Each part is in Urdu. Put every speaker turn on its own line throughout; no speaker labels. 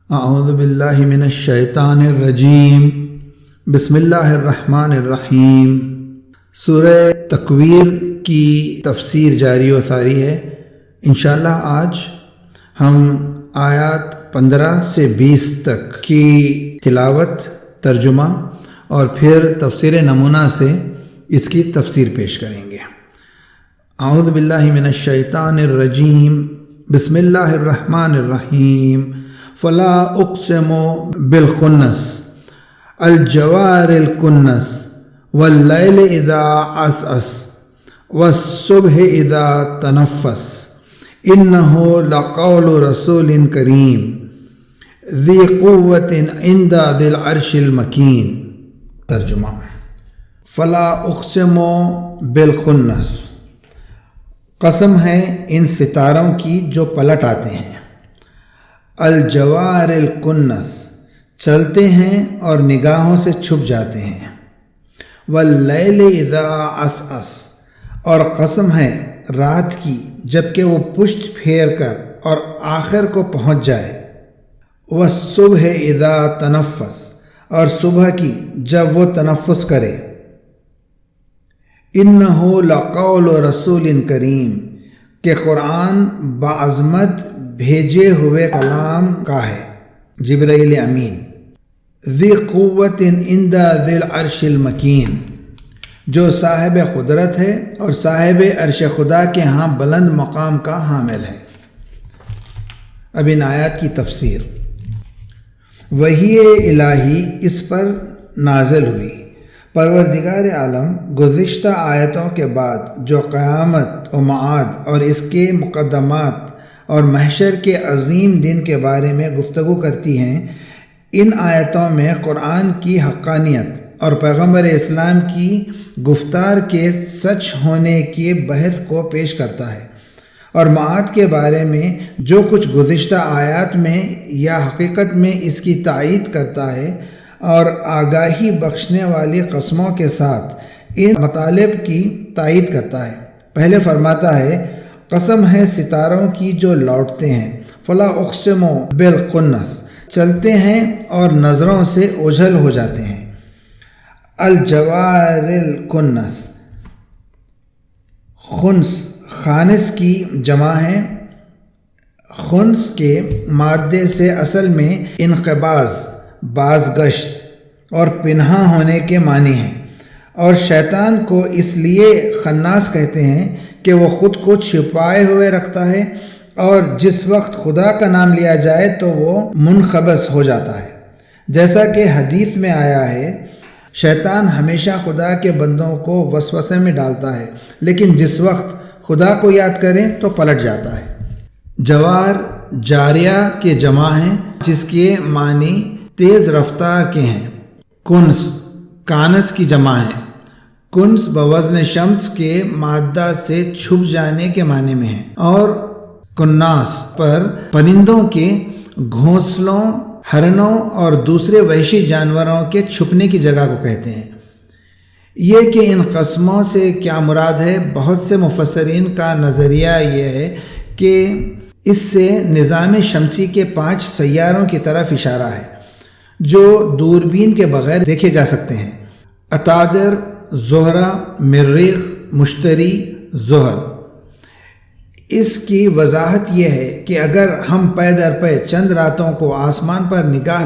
اعوذ باللہ من الشیطان الرجیم بسم اللہ الرحمن الرحیم۔ سورہ تکویر کی تفسیر جاری و ساری ہے۔ انشاءاللہ آج ہم آیات 15 سے 20 تک کی تلاوت، ترجمہ اور پھر تفسیر نمونہ سے اس کی تفسیر پیش کریں گے۔ اعوذ باللہ من الشیطان الرجیم بسم اللہ الرحمن الرحیم۔ فلا اقسم بالخنس الجوار الکنس واللیل اذا عسعس والصبح اذا تنفس انہ لقول رسول کریم ذی قوت عند ذی العرش المکین۔ ترجمہ: فلا اقسم بالخنس، قسم ہے ان ستاروں کی جو پلٹ آتے ہیں۔ الجوار الکنس، چلتے ہیں اور نگاہوں سے چھپ جاتے ہیں۔ واللیل اذا عسعس، اور قسم ہے رات کی جب کہ وہ پشت پھیر کر اور آخر کو پہنچ جائے۔ والصبح اذا تنفس، اور صبح کی جب وہ تنفس کرے۔ انہ لقول رسول کریم، کہ قرآن بعظمت بھیجے ہوئے کلام کا ہے، جبرائیل امین۔ ذی قوت عند ذی العرش المکین، جو صاحب قدرت ہے اور صاحب عرش خدا کے ہاں بلند مقام کا حامل ہے۔ اب ان آیات کی تفسیر۔ وحی الہی اس پر نازل ہوئی۔ پروردگار عالم گزشتہ آیتوں کے بعد جو قیامت و معاد اور اس کے مقدمات اور محشر کے عظیم دن کے بارے میں گفتگو کرتی ہیں، ان آیتوں میں قرآن کی حقانیت اور پیغمبر اسلام کی گفتار کے سچ ہونے کی بحث کو پیش کرتا ہے، اور معاد کے بارے میں جو کچھ گزشتہ آیات میں یا حقیقت میں اس کی تائید کرتا ہے، اور آگاہی بخشنے والی قسموں کے ساتھ ان مطالب کی تائید کرتا ہے۔ پہلے فرماتا ہے، قسم ہے ستاروں کی جو لوٹتے ہیں۔ فلا اقسم بالخنس، چلتے ہیں اور نظروں سے اوجھل ہو جاتے ہیں۔ الجوار الکنس، خنس خانس کی جمع ہے۔ خنس کے مادے سے اصل میں انقباض، بازگشت اور پنہاں ہونے کے معنی ہیں، اور شیطان کو اس لیے خناس کہتے ہیں کہ وہ خود کو چھپائے ہوئے رکھتا ہے، اور جس وقت خدا کا نام لیا جائے تو وہ منقبض ہو جاتا ہے۔ جیسا کہ حدیث میں آیا ہے، شیطان ہمیشہ خدا کے بندوں کو وسوسے میں ڈالتا ہے، لیکن جس وقت خدا کو یاد کریں تو پلٹ جاتا ہے۔ جوار جاریہ کے جمع ہیں، جس کے معنی تیز رفتار کے ہیں۔ کنس کانس کی جمع ہے۔ کنس بوزن شمس کے مادہ سے چھپ جانے کے معنی میں ہے، اور کناس پر پرندوں کے گھونسلوں، ہرنوں اور دوسرے وحشی جانوروں کے چھپنے کی جگہ کو کہتے ہیں۔ یہ کہ ان قسموں سے کیا مراد ہے، بہت سے مفسرین کا نظریہ یہ ہے کہ اس سے نظام شمسی کے 5 سیاروں کی طرف اشارہ ہے جو دوربین کے بغیر دیکھے جا سکتے ہیں: عطارد، زہرہ، مریخ، مشتری، زحل۔ اس کی وضاحت یہ ہے کہ اگر ہم پے در پے چند راتوں کو آسمان پر نگاہ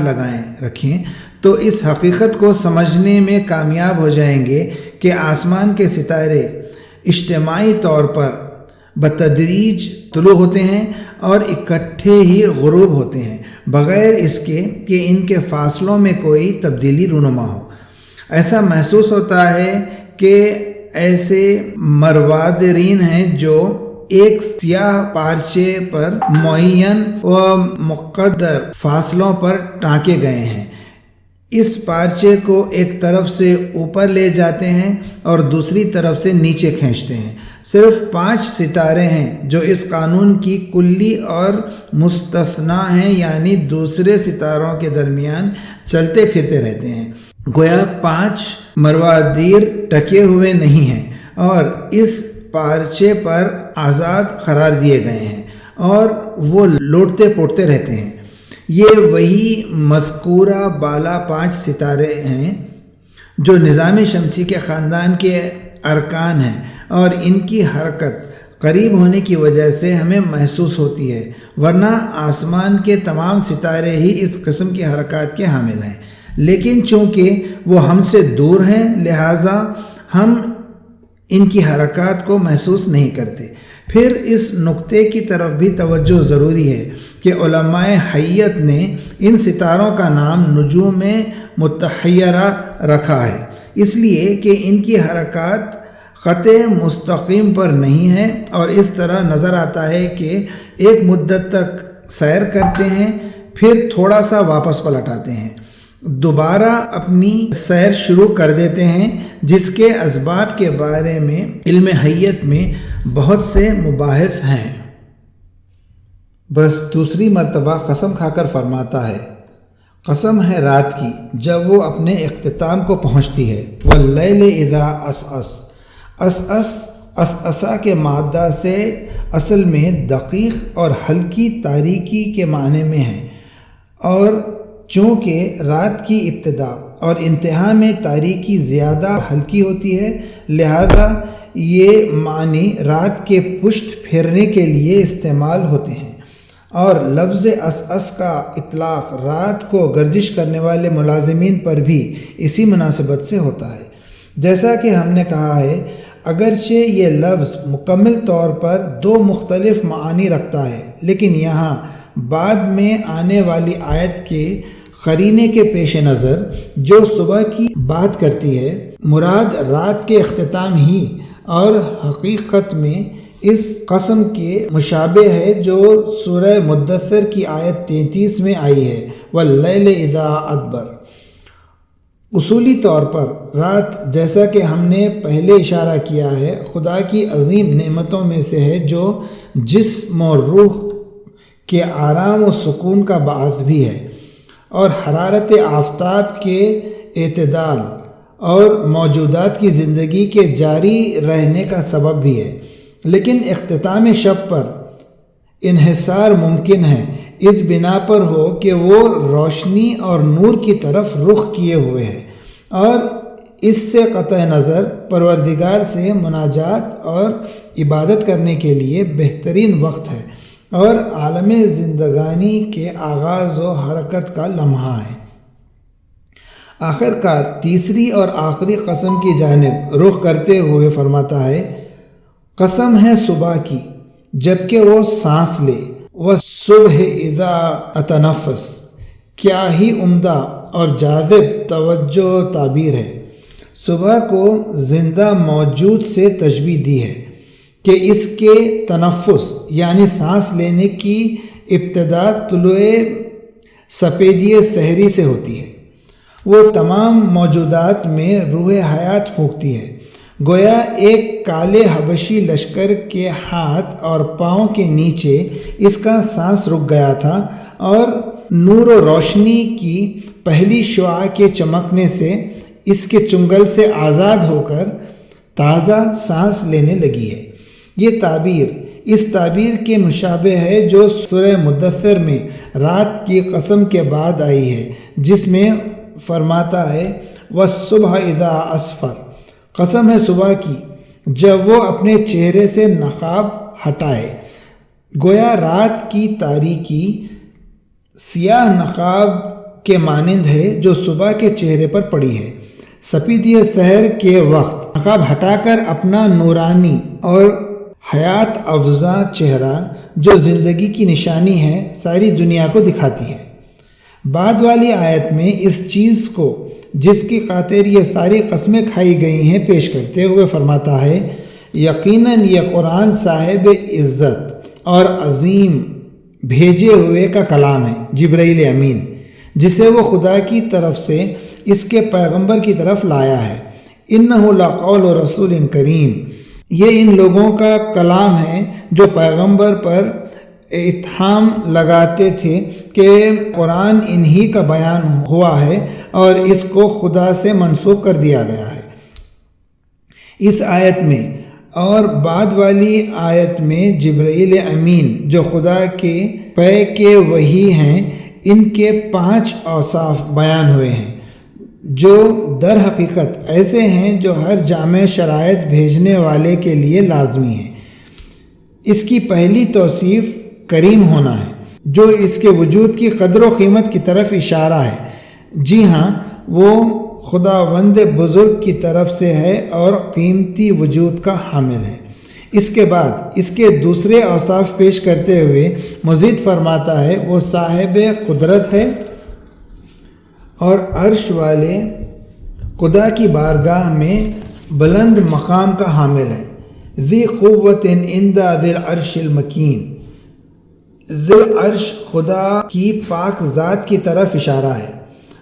رکھیں تو اس حقیقت کو سمجھنے میں کامیاب ہو جائیں گے کہ آسمان کے ستارے اجتماعی طور پر بتدریج طلوع ہوتے ہیں اور اکٹھے ہی غروب ہوتے ہیں، بغیر اس کے کہ ان کے فاصلوں میں کوئی تبدیلی رونما ہو۔ ایسا محسوس ہوتا ہے کہ ایسے مروادرین ہیں جو ایک سیاہ پارچے پر معین و مقدر فاصلوں پر ٹانکے گئے ہیں۔ اس پارچے کو ایک طرف سے اوپر لے جاتے ہیں اور دوسری طرف سے نیچے کھینچتے ہیں۔ صرف 5 ستارے ہیں جو اس قانون کی کلی اور مستثنا ہیں، یعنی دوسرے ستاروں کے درمیان چلتے پھرتے رہتے ہیں۔ گویا 5 مروادیر ٹکے ہوئے نہیں ہیں اور اس پارچے پر آزاد قرار دیے گئے ہیں، اور وہ لوٹتے پوٹتے رہتے ہیں۔ یہ وہی مذکورہ بالا 5 ستارے ہیں جو نظام شمسی کے خاندان کے ارکان ہیں، اور ان کی حرکت قریب ہونے کی وجہ سے ہمیں محسوس ہوتی ہے، ورنہ آسمان کے تمام ستارے ہی اس قسم کی حرکات کے حامل ہیں، لیکن چونکہ وہ ہم سے دور ہیں لہٰذا ہم ان کی حرکات کو محسوس نہیں کرتے۔ پھر اس نقطے کی طرف بھی توجہ ضروری ہے کہ علماء حیت نے ان ستاروں کا نام نجوم متحیرہ رکھا ہے، اس لیے کہ ان کی حرکات خط مستقیم پر نہیں ہے، اور اس طرح نظر آتا ہے کہ ایک مدت تک سیر کرتے ہیں، پھر تھوڑا سا واپس پلٹ آتے ہیں، دوبارہ اپنی سیر شروع کر دیتے ہیں، جس کے اسباب کے بارے میں علم حیت میں بہت سے مباحث ہیں۔ بس دوسری مرتبہ قسم کھا کر فرماتا ہے، قسم ہے رات کی جب وہ اپنے اختتام کو پہنچتی ہے، واللیل اذا عسعس۔ عسعسہ کے مادہ سے اصل میں دقیق اور ہلکی تاریکی کے معنی میں ہے، اور چونکہ رات کی ابتدا اور انتہا میں تاریکی زیادہ ہلکی ہوتی ہے، لہذا یہ معنی رات کے پشت پھیرنے کے لیے استعمال ہوتے ہیں، اور لفظ عسعس کا اطلاق رات کو گردش کرنے والے ملازمین پر بھی اسی مناسبت سے ہوتا ہے۔ جیسا کہ ہم نے کہا ہے، اگرچہ یہ لفظ مکمل طور پر 2 مختلف معانی رکھتا ہے، لیکن یہاں بعد میں آنے والی آیت کے قرینے کے پیش نظر جو صبح کی بات کرتی ہے، مراد رات کے اختتام ہی اور حقیقت میں اس قسم کے مشابہ ہے جو سورہ مدثر کی آیت 33 میں آئی ہے، واللیل اذا ادبر۔ اصولی طور پر رات، جیسا کہ ہم نے پہلے اشارہ کیا ہے، خدا کی عظیم نعمتوں میں سے ہے جو جسم اور روح کے آرام و سکون کا باعث بھی ہے، اور حرارت آفتاب کے اعتدال اور موجودات کی زندگی کے جاری رہنے کا سبب بھی ہے، لیکن اختتام شب پر انحصار ممکن ہے اس بنا پر ہو کہ وہ روشنی اور نور کی طرف رخ کیے ہوئے ہے، اور اس سے قطع نظر پروردگار سے مناجات اور عبادت کرنے کے لیے بہترین وقت ہے، اور عالم زندگانی کے آغاز و حرکت کا لمحہ ہے۔ آخر کار تیسری اور آخری قسم کی جانب رخ کرتے ہوئے فرماتا ہے، قسم ہے صبح کی جبکہ وہ سانس لے، والصبح اذا اتنفس۔ کیا ہی عمدہ اور جاذب توجہ و تعبیر ہے۔ صبح کو زندہ موجود سے تشبیہ دی ہے کہ اس کے تنفس یعنی سانس لینے کی ابتدا طلوع سپیدی سحری سے ہوتی ہے، وہ تمام موجودات میں روح حیات پھونکتی ہے، گویا ایک کالے حبشی لشکر کے ہاتھ اور پاؤں کے نیچے اس کا سانس رک گیا تھا، اور نور و روشنی کی پہلی شعاع کے چمکنے سے اس کے چنگل سے آزاد ہو کر تازہ سانس لینے لگی ہے۔ یہ تعبیر اس تعبیر کے مشابہ ہے جو سورہ مدثر میں رات کی قسم کے بعد آئی ہے، جس میں فرماتا ہے، والصبح اذا اسفر۔ قسم ہے صبح کی جب وہ اپنے چہرے سے نقاب ہٹائے۔ گویا رات کی تاریکی سیاہ نقاب کے مانند ہے جو صبح کے چہرے پر پڑی ہے۔ سپیدی سحر کے وقت نقاب ہٹا کر اپنا نورانی اور حیات افزا چہرہ جو زندگی کی نشانی ہے ساری دنیا کو دکھاتی ہے۔ بعد والی آیت میں اس چیز کو جس کی خاطر یہ ساری قسمیں کھائی گئی ہیں پیش کرتے ہوئے فرماتا ہے، یقیناً یہ قرآن صاحب عزت اور عظیم بھیجے ہوئے کا کلام ہے، جبرائیل امین، جسے وہ خدا کی طرف سے اس کے پیغمبر کی طرف لایا ہے۔ انہ لقول رسول کریم، یہ ان لوگوں کا کلام ہے جو پیغمبر پر اتہام لگاتے تھے کہ قرآن انہی کا بیان ہوا ہے اور اس کو خدا سے منسوب کر دیا گیا ہے۔ اس آیت میں اور بعد والی آیت میں جبرائیل امین جو خدا کے پے کے وحی ہیں، ان کے 5 اوصاف بیان ہوئے ہیں جو در حقیقت ایسے ہیں جو ہر جامع شرائط بھیجنے والے کے لیے لازمی ہیں۔ اس کی پہلی توصیف کریم ہونا ہے، جو اس کے وجود کی قدر و قیمت کی طرف اشارہ ہے۔ جی ہاں، وہ خداوند بزرگ کی طرف سے ہے اور قیمتی وجود کا حامل ہے۔ اس کے بعد اس کے دوسرے اوصاف پیش کرتے ہوئے مزید فرماتا ہے، وہ صاحب قدرت ہے اور عرش والے خدا کی بارگاہ میں بلند مقام کا حامل ہے۔ ذی قوت عند ذی العرش المکین، ذی العرش خدا کی پاک ذات کی طرف اشارہ ہے۔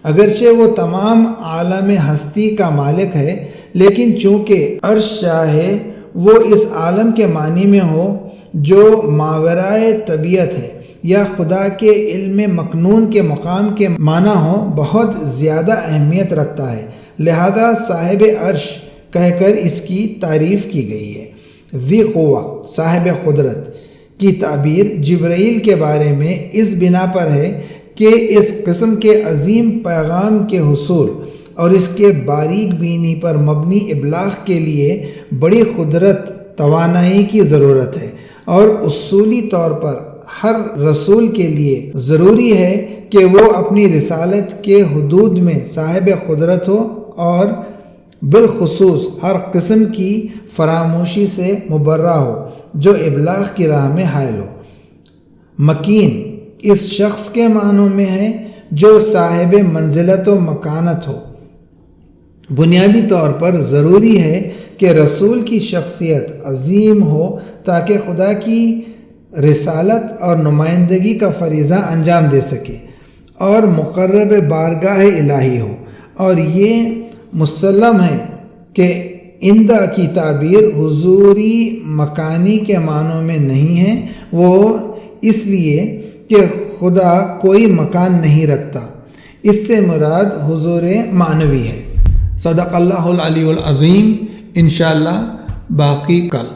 اگرچہ وہ تمام عالم ہستی کا مالک ہے، لیکن چونکہ عرش چاہے وہ اس عالم کے معنی میں ہو جو ماورائے طبیعت ہے یا خدا کے علم مکنون کے مقام کے معنی ہو، بہت زیادہ اہمیت رکھتا ہے، لہذا صاحب عرش کہہ کر اس کی تعریف کی گئی ہے۔ ذی قوہ، صاحب قدرت کی تعبیر جبرائیل کے بارے میں اس بنا پر ہے کہ اس قسم کے عظیم پیغام کے حصول اور اس کے باریک بینی پر مبنی ابلاغ کے لیے بڑی قدرت توانائی کی ضرورت ہے، اور اصولی طور پر ہر رسول کے لیے ضروری ہے کہ وہ اپنی رسالت کے حدود میں صاحب قدرت ہو اور بالخصوص ہر قسم کی فراموشی سے مبرہ ہو جو ابلاغ کی راہ میں حائل ہو۔ مکین اس شخص کے معنوں میں ہے جو صاحب منزلت و مکانت ہو۔ بنیادی طور پر ضروری ہے کہ رسول کی شخصیت عظیم ہو تاکہ خدا کی رسالت اور نمائندگی کا فریضہ انجام دے سکے اور مقرب بارگاہ الہی ہو، اور یہ مسلم ہے کہ عندہ کی تعبیر حضوری مکانی کے معنوں میں نہیں ہے، وہ اس لیے کہ خدا کوئی مکان نہیں رکھتا، اس سے مراد حضور معنوی ہے۔ صدق اللہ العلی العظیم۔ انشاءاللہ باقی کل۔